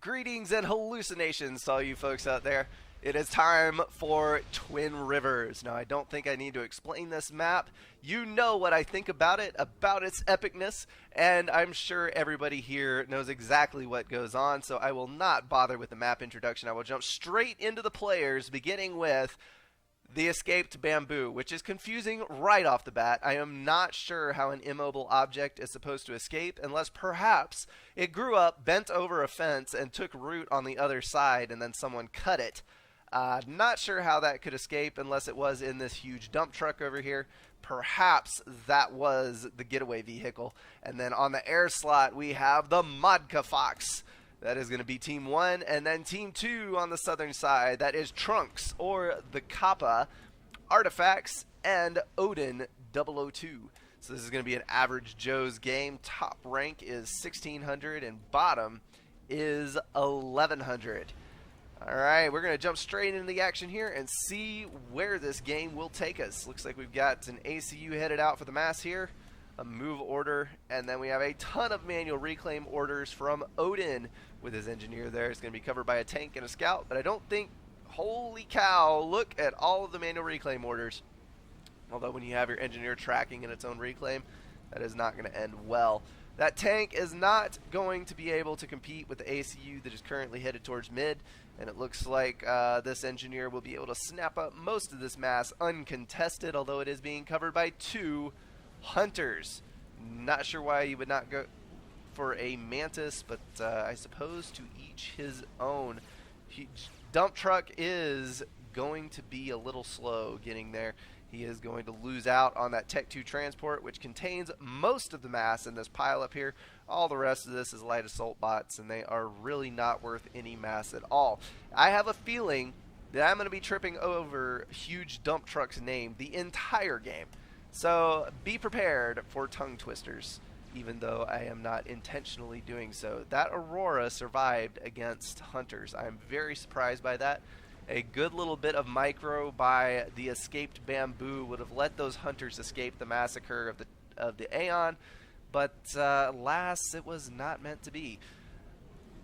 Greetings and hallucinations to all you folks out there. It is time for Twin Rivers. Now, I don't think I need to explain this map. You know what I think about it, about its epicness, and I'm sure everybody here knows exactly what goes on, so I will not bother with the map introduction. I will jump straight into the players, beginning with the Escaped Bamboo, which is confusing right off the bat. I am not sure how an immobile object is supposed to escape unless perhaps it grew up, bent over a fence, and took root on the other side, and then someone cut it. Not sure how that could escape unless it was in this huge dump truck over here. Perhaps that was the getaway vehicle. And then on the air slot, we have the Modka Fox. That is going to be Team 1, and then Team 2 on the southern side. That is Trunks, or the Kappa, Artifacts, and Odin 002. So this is going to be an average Joe's game. Top rank is 1600, and bottom is 1100. All right, we're going to jump straight into the action here and see where this game will take us. Looks like we've got an ACU headed out for the mass here. A move order, and then we have a ton of manual reclaim orders from Odin with his engineer there. It's going to be covered by a tank and a scout, but I don't think, holy cow, look at all of the manual reclaim orders. Although when you have your engineer tracking in its own reclaim, that is not going to end well. That tank is not going to be able to compete with the ACU that is currently headed towards mid, and it looks like this engineer will be able to snap up most of this mass uncontested, although it is being covered by two Hunters. Not sure why you would not go for a Mantis, but I suppose to each his own. Dump truck is going to be a little slow getting there. He is going to lose out on that Tech 2 transport, which contains most of the mass in this pile up here. All the rest of this is light assault bots, and they are really not worth any mass at all. I have a feeling that I'm going to be tripping over huge dump truck's name the entire game. So be prepared for tongue twisters, even though I am not intentionally doing so. That Aurora survived against Hunters. I'm very surprised by that. A good little bit of micro by the Escaped Bamboo would have let those Hunters escape the massacre of the Aeon, but alas, it was not meant to be.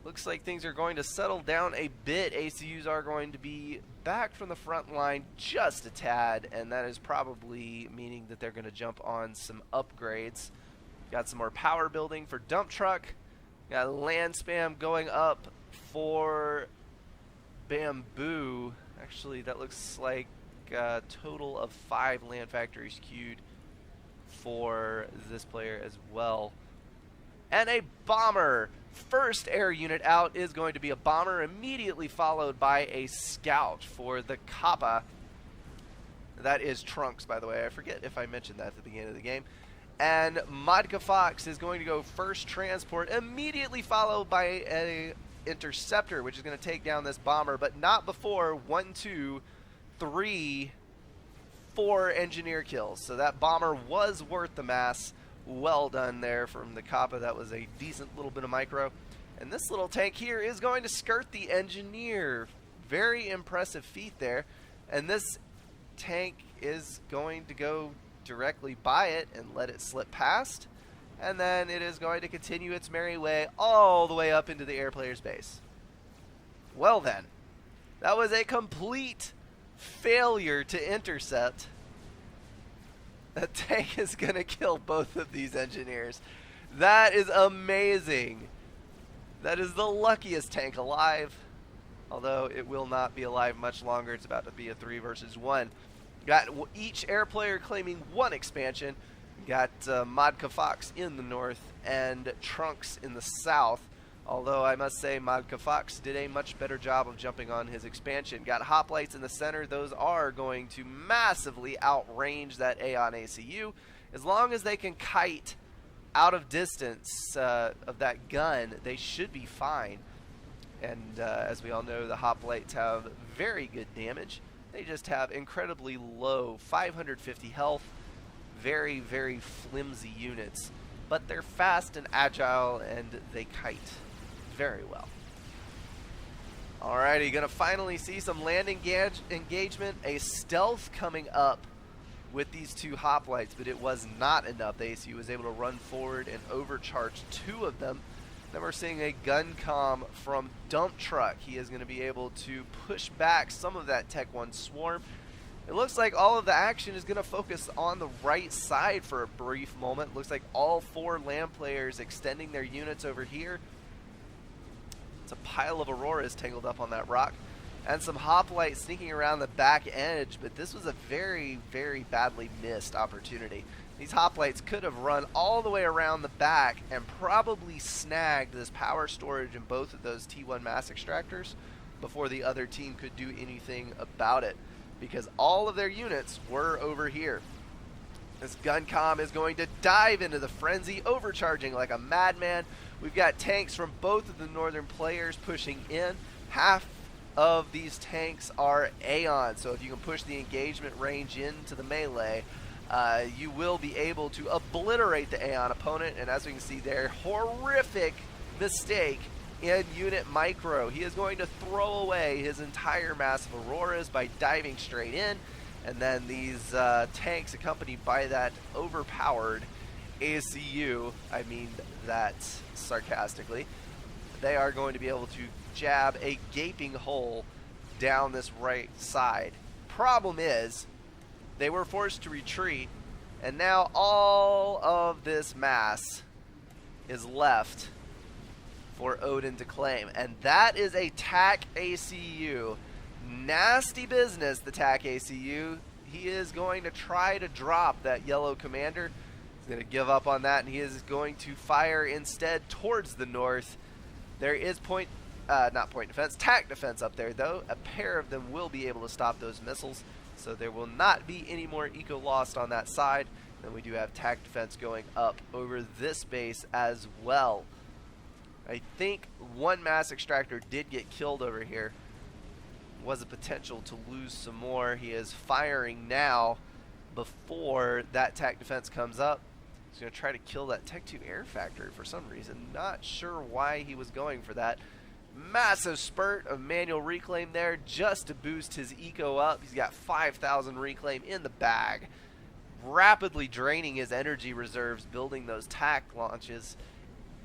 Looks like things are going to settle down a bit. ACUs are going to be back from the front line just a tad, and that is probably meaning that they're going to jump on some upgrades. Got some more power building for dump truck. Got land spam going up for Bamboo. Actually, that looks like a total of 5 land factories queued for this player as well. And a bomber. First air unit out is going to be a bomber, immediately followed by a scout for the Kappa. That is Trunks, by the way. I forget if I mentioned that at the beginning of the game. And Modka Fox is going to go first transport, immediately followed by a interceptor, which is going to take down this bomber, but not before 1, 2, 3, 4 engineer kills. So that bomber was worth the mass. Well done there from the Kappa. That was a decent little bit of micro. And this little tank here is going to skirt the engineer. Very impressive feat there. And this tank is going to go directly by it and let it slip past. And then it is going to continue its merry way all the way up into the air player's base. Well then, that was a complete failure to intercept. That tank is going to kill both of these engineers. That is amazing. That is the luckiest tank alive. Although it will not be alive much longer. It's about to be a 3 versus 1. Got each air player claiming 1 expansion. Got Modka Fox in the north and Trunks in the south. Although I must say Modka Fox did a much better job of jumping on his expansion. Got hoplites in the center. Those are going to massively outrange that Aeon ACU. As long as they can kite out of distance of that gun, they should be fine. And as we all know, the hoplites have very good damage. They just have incredibly low 550 health. Very, very flimsy units. But they're fast and agile, and they kite very well. Alrighty, gonna finally see some land engagement. A stealth coming up with these 2 hoplites, but it was not enough. The ACU was able to run forward and overcharge 2 of them. Then we're seeing a gun comm from Dump Truck. He is going to be able to push back some of that Tech 1 swarm. It looks like all of the action is going to focus on the right side for a brief moment. Looks like all 4 land players extending their units over here. It's a pile of Auroras tangled up on that rock. And some Hoplite sneaking around the back edge, but this was a very, very badly missed opportunity. These Hoplites could have run all the way around the back and probably snagged this power storage in both of those T1 mass extractors before the other team could do anything about it, because all of their units were over here. This gun comm is going to dive into the frenzy, overcharging like a madman. We've got tanks from both of the northern players pushing in. Half of these tanks are Aeon, so if you can push the engagement range into the melee, you will be able to obliterate the Aeon opponent. And as we can see there, horrific mistake in Unit Micro. He is going to throw away his entire mass of Auroras by diving straight in, and then these tanks accompanied by that overpowered ACU, I mean that sarcastically, they are going to be able to jab a gaping hole down this right side. Problem is, they were forced to retreat, and now all of this mass is left for Odin to claim. And that is a TAC ACU. Nasty business, the TAC ACU. He is going to try to drop that yellow commander. He's going to give up on that, and he is going to fire instead towards the north. There is not point defense, TAC defense up there, though. A pair of them will be able to stop those missiles, so there will not be any more eco lost on that side. Then we do have TAC defense going up over this base as well. I think one mass extractor did get killed over here. Was a potential to lose some more. He is firing now before that TAC defense comes up. He's going to try to kill that Tech 2 air factory for some reason. Not sure why he was going for that. Massive spurt of manual reclaim there just to boost his eco up. He's got 5,000 reclaim in the bag. Rapidly draining his energy reserves, building those TAC launches,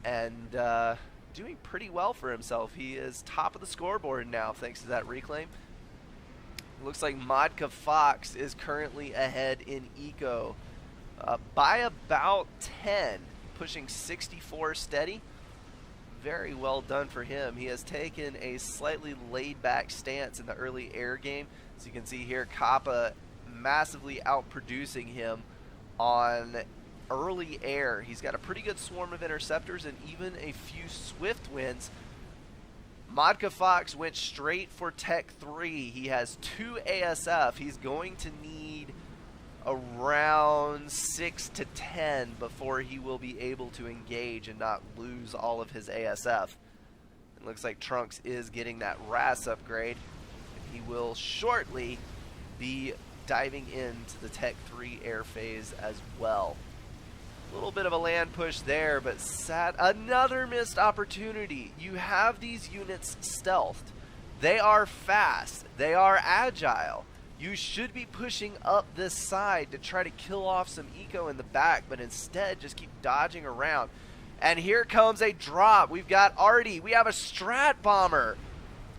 and doing pretty well for himself. He is top of the scoreboard now thanks to that reclaim. Looks like Modka Fox is currently ahead in eco by about 10, pushing 64 steady. Very well done for him. He has taken a slightly laid-back stance in the early air game. As you can see here, Kappa massively outproducing him on early air. He's got a pretty good swarm of interceptors and even a few swift wins. Modka Fox went straight for Tech 3. He has 2 ASF. He's going to need around 6 to 10 before he will be able to engage and not lose all of his ASF. It looks like Trunks is getting that RAS upgrade. He will shortly be diving into the Tech 3 air phase as well. A little bit of a land push there, but another missed opportunity. You have these units stealthed. They are fast. They are agile. You should be pushing up this side to try to kill off some eco in the back, but instead just keep dodging around. And here comes a drop. We've got Artie. We have a Strat Bomber.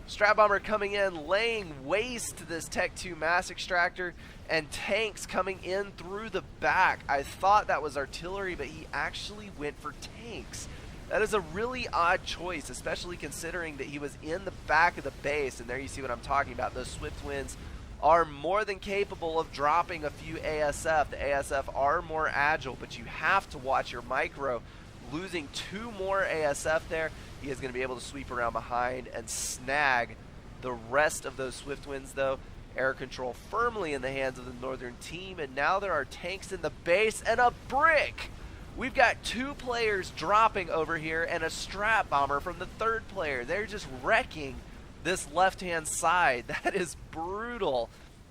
Strat Bomber coming in, laying waste to this Tech 2 mass extractor, and tanks coming in through the back. I thought that was artillery, but he actually went for tanks. That is a really odd choice, especially considering that he was in the back of the base, and there you see what I'm talking about. Those swift winds are more than capable of dropping a few ASF. The ASF are more agile, but you have to watch your micro. Losing 2 more ASF there, he is going to be able to sweep around behind and snag the rest of those swift winds, though. Air control firmly in the hands of the northern team, and now there are tanks in the base and a brick. We've got 2 players dropping over here and a Strat Bomber from the 3rd player. They're just wrecking this left-hand side. That is brutal.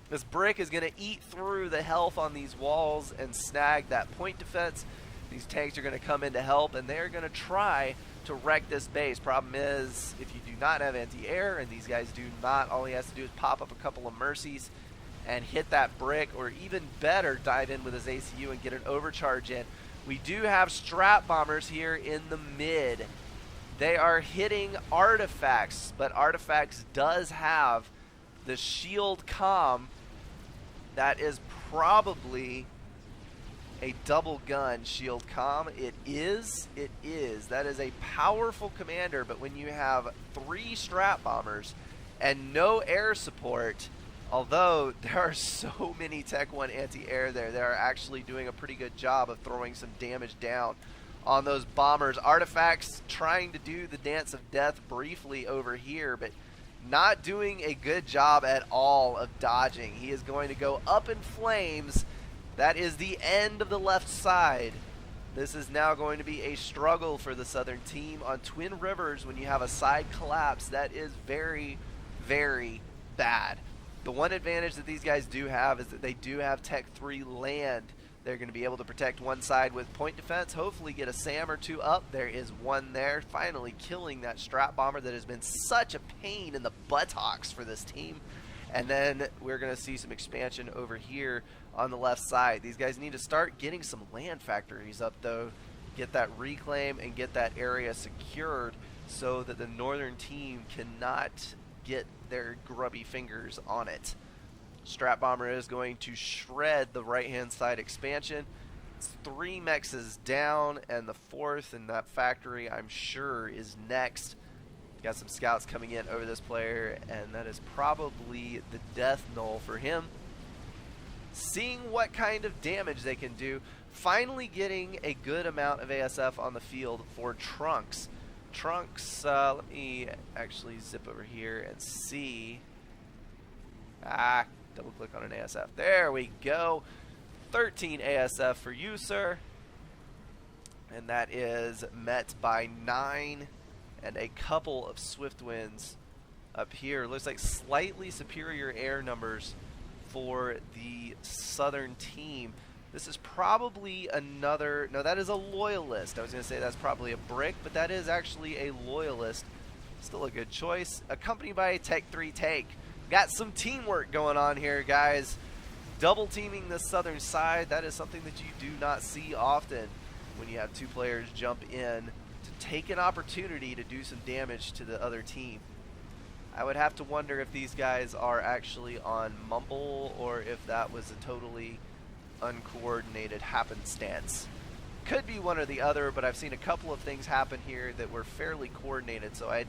This brick is going to eat through the health on these walls and snag that point defense. These tanks are going to come in to help, and they're going to try to wreck this base. Problem is, if you do not have anti-air, and these guys do not, all he has to do is pop up a couple of mercies and hit that brick, or even better, dive in with his ACU and get an overcharge in. We do have Strat Bombers here in the mid. They are hitting Artifacts, but Artifacts does have the shield comm. That is probably a double gun shield comm. It is. That is a powerful commander, but when you have 3 strat bombers and no air support, although there are so many Tech 1 anti-air there, they are actually doing a pretty good job of throwing some damage down on those bombers. Artifacts trying to do the dance of death briefly over here, but not doing a good job at all of dodging. He is going to go up in flames. That is the end of the left side. This is now going to be a struggle for the Southern team on Twin Rivers. When you have a side collapse, that is very, very bad. The one advantage that these guys do have is that they do have Tech 3 land. They're going to be able to protect one side with point defense, hopefully get a SAM or 2 up. There is one there, finally killing that strat bomber that has been such a pain in the buttocks for this team. And then we're going to see some expansion over here on the left side. These guys need to start getting some land factories up, though. Get that reclaim and get that area secured so that the northern team cannot get their grubby fingers on it. Strat Bomber is going to shred the right-hand side expansion. It's 3 mexes down, and the 4th in that factory, I'm sure, is next. Got some scouts coming in over this player, and that is probably the death null for him. Seeing what kind of damage they can do. Finally getting a good amount of ASF on the field for Trunks. Trunks, let me actually zip over here and see. Double click on an ASF. There we go. 13 ASF for you, sir. And that is met by 9 and a couple of swift winds up here. Looks like slightly superior air numbers for the Southern team. This is probably another, no, that is a Loyalist. I was going to say that's probably a brick, but that is actually a Loyalist. Still a good choice. Accompanied by a Tech 3 take. Got some teamwork going on here, guys. Double teaming the Southern side. That is something that you do not see often when you have 2 players jump in to take an opportunity to do some damage to the other team. I would have to wonder if these guys are actually on Mumble or if that was a totally uncoordinated happenstance. Could be one or the other, but I've seen a couple of things happen here that were fairly coordinated, so I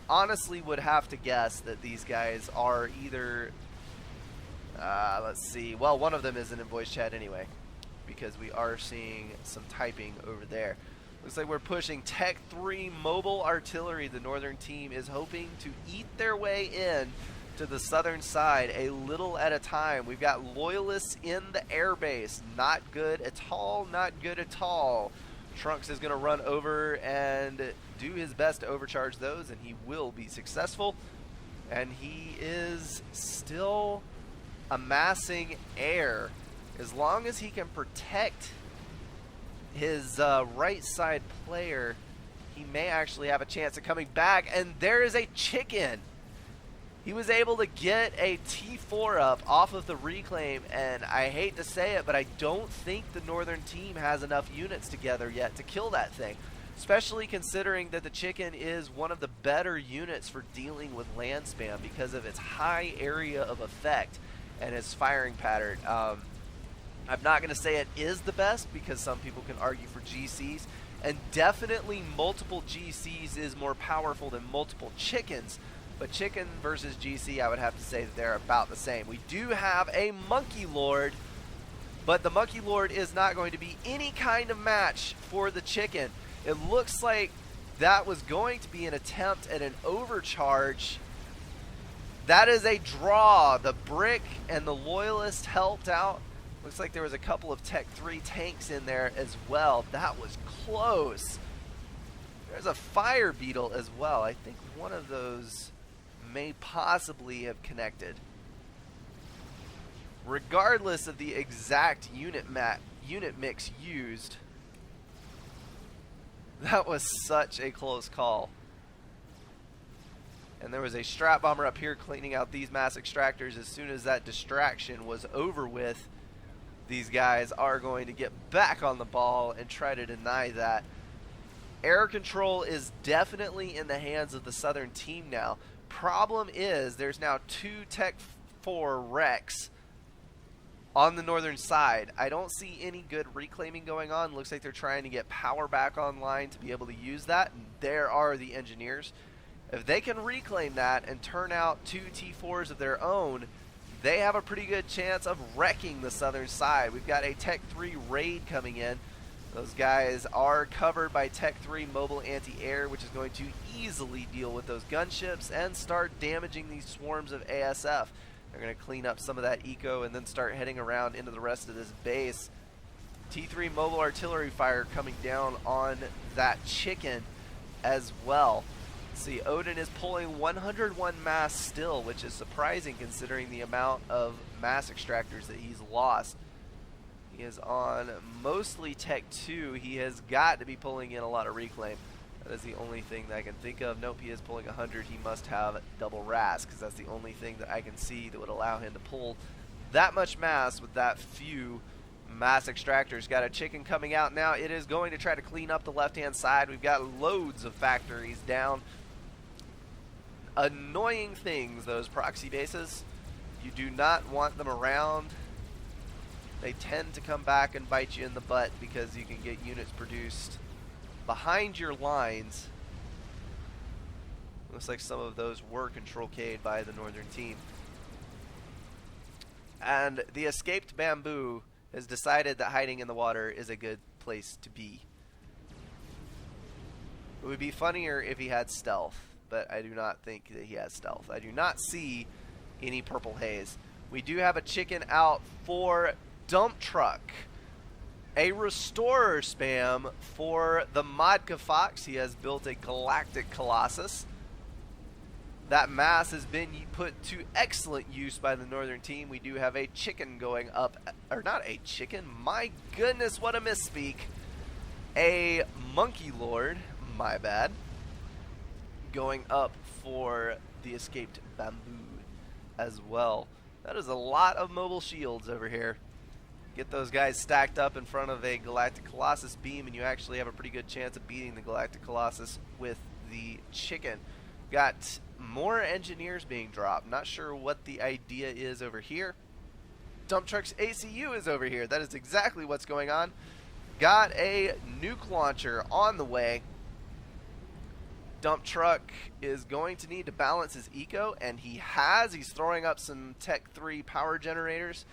honestly would have to guess that these guys are either, let's see, well, one of them isn't in voice chat anyway, because we are seeing some typing over there. Looks like we're pushing Tech 3 mobile artillery. The northern team is hoping to eat their way in to the southern side a little at a time. We've got Loyalists in the airbase. Not good at all, not good at all. Trunks is going to run over and do his best to overcharge those, and he will be successful. And he is still amassing air. As long as he can protect his right side player, he may actually have a chance of coming back. And there is a chicken. He was able to get a T4 up off of the reclaim, and I hate to say it, but I don't think the northern team has enough units together yet to kill that thing, especially considering that the chicken is one of the better units for dealing with land spam because of its high area of effect and its firing pattern. I'm not going to say it is the best because some people can argue for GCs, and definitely multiple GCs is more powerful than multiple chickens. But chicken versus GC, I would have to say that they're about the same. We do have a Monkey Lord, but the Monkey Lord is not going to be any kind of match for the chicken. It looks like that was going to be an attempt at an overcharge. That is a draw. The brick and the Loyalist helped out. Looks like there was a couple of Tech 3 tanks in there as well. That was close. There's a Fire Beetle as well. I think one of those may possibly have connected. Regardless of the exact unit mix used, that was such a close call. And there was a Strat Bomber up here cleaning out these mass extractors. As soon as that distraction was over with, these guys are going to get back on the ball and try to deny that. Air control is definitely in the hands of the Southern team now. Problem is, there's now 2 Tech 4 wrecks on the northern side. I don't see any good reclaiming going on. Looks like they're trying to get power back online to be able to use that. And there are the engineers. If they can reclaim that and turn out 2 T4s of their own, they have a pretty good chance of wrecking the southern side. We've got a Tech 3 raid coming in. Those guys are covered by Tech 3 mobile anti-air, which is going to easily deal with those gunships and start damaging these swarms of ASF. They're going to clean up some of that eco and then start heading around into the rest of this base. T3 mobile artillery fire coming down on that chicken as well. See, Odin is pulling 101 mass still, which is surprising considering the amount of mass extractors that he's lost. He is on mostly Tech 2. He has got to be pulling in a lot of reclaim. That is the only thing that I can think of. Nope, he is pulling 100. He must have double RAS, because that's the only thing that I can see that would allow him to pull that much mass with that few mass extractors. Got a chicken coming out now. It is going to try to clean up the left-hand side. We've got loads of factories down. Annoying things, those proxy bases. You do not want them around. They tend to come back and bite you in the butt because you can get units produced behind your lines. Looks like some of those were control K'd by the northern team. And the escaped bamboo has decided that hiding in the water is a good place to be. It would be funnier if he had stealth, but I do not think that he has stealth. I do not see any purple haze. We do have a chicken out for dump truck. A restorer spam for the Modka Fox. He has built a Galactic Colossus. That mass has been put to excellent use by the northern team. We do have a chicken going up, or not a chicken, my goodness, what a misspeak. A Monkey Lord, my bad, going up for the escaped bamboo as well. That is a lot of mobile shields over here. Get those guys stacked up in front of a Galactic Colossus beam, and you actually have a pretty good chance of beating the Galactic Colossus with the chicken. Got more engineers being dropped. Not sure what the idea is over here. Dump truck's ACU is over here. That is exactly what's going on. Got a nuke launcher on the way. Dump truck is going to need to balance his eco, and he has. He's throwing up some Tech 3 power generators.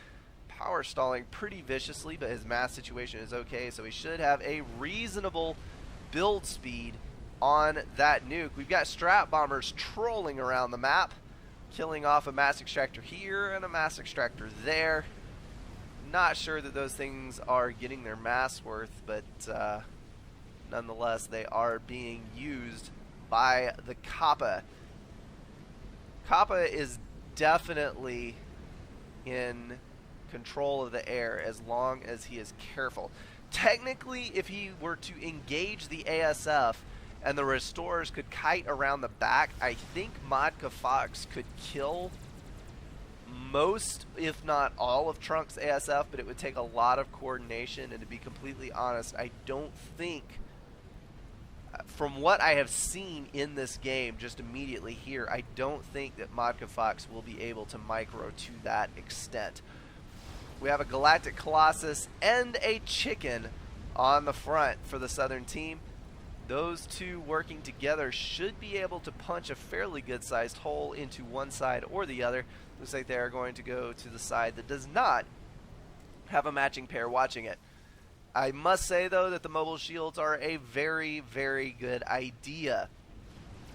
Power stalling pretty viciously, but his mass situation is okay, so he should have a reasonable build speed on that nuke. We've got strat bombers trolling around the map, killing off a mass extractor here and a mass extractor there. Not sure that those things are getting their mass worth, but nonetheless, they are being used by the Kappa. Kappa is definitely in control of the air as long as he is careful. Technically, if he were to engage the ASF and the restorers could kite around the back, I think Modka Fox could kill most, if not all, of Trunk's ASF, but it would take a lot of coordination, and to be completely honest, I don't think, from what I have seen in this game just immediately here, I don't think that Modka Fox will be able to micro to that extent. We have a Galactic Colossus and a chicken on the front for the southern team. Those two working together should be able to punch a fairly good-sized hole into one side or the other. Looks like they are going to go to the side that does not have a matching pair watching it. I must say, though, that the mobile shields are a very, very good idea.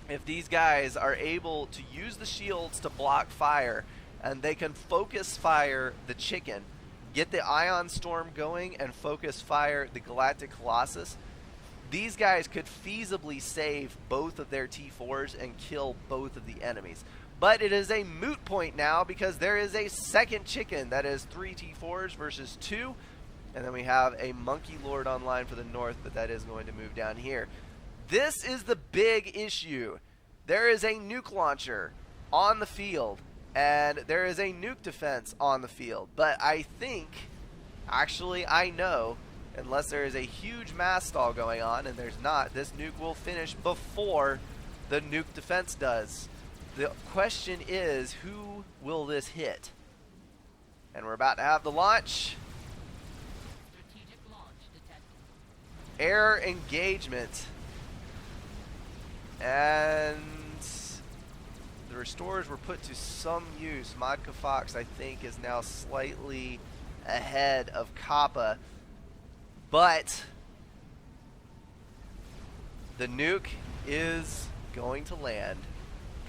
If these guys are able to use the shields to block fire, and they can focus fire the chicken, get the Ion Storm going, and focus fire the Galactic Colossus, these guys could feasibly save both of their T4s and kill both of the enemies. But it is a moot point now because there is a second chicken that is 3 T4s versus 2. And then we have a Monkey Lord online for the north, but that is going to move down here. This is the big issue. There is a nuke launcher on the field, and there is a nuke defense on the field. But I think, actually I know, unless there is a huge mass stall going on, and there's not, this nuke will finish before the nuke defense does. The question is, who will this hit? And we're about to have the launch. Air engagement. And the restorers were put to some use. Modka Fox, I think, is now slightly ahead of Kappa. But the nuke is going to land.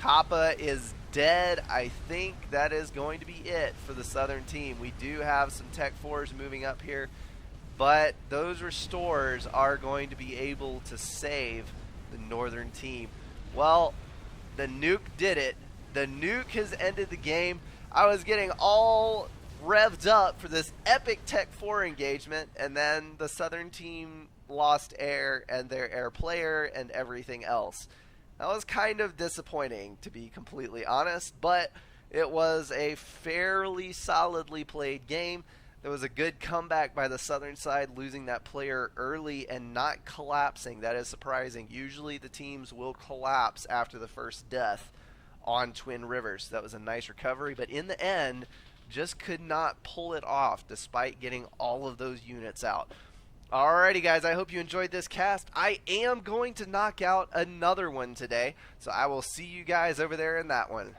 Kappa is dead. I think that is going to be it for the Southern team. We do have some Tech 4s moving up here, but those restorers are going to be able to save the Northern team. Well, the nuke did it. The nuke has ended the game. I was getting all revved up for this epic Tech 4 engagement, and then the Southern team lost air and their air player and everything else. That was kind of disappointing, to be completely honest, but it was a fairly solidly played game. There was a good comeback by the Southern side, losing that player early and not collapsing. That is surprising. Usually the teams will collapse after the first death on Twin Rivers. That was a nice recovery, but in the end, just could not pull it off despite getting all of those units out. Alrighty guys, I hope you enjoyed this cast. I am going to knock out another one today, so I will see you guys over there in that one.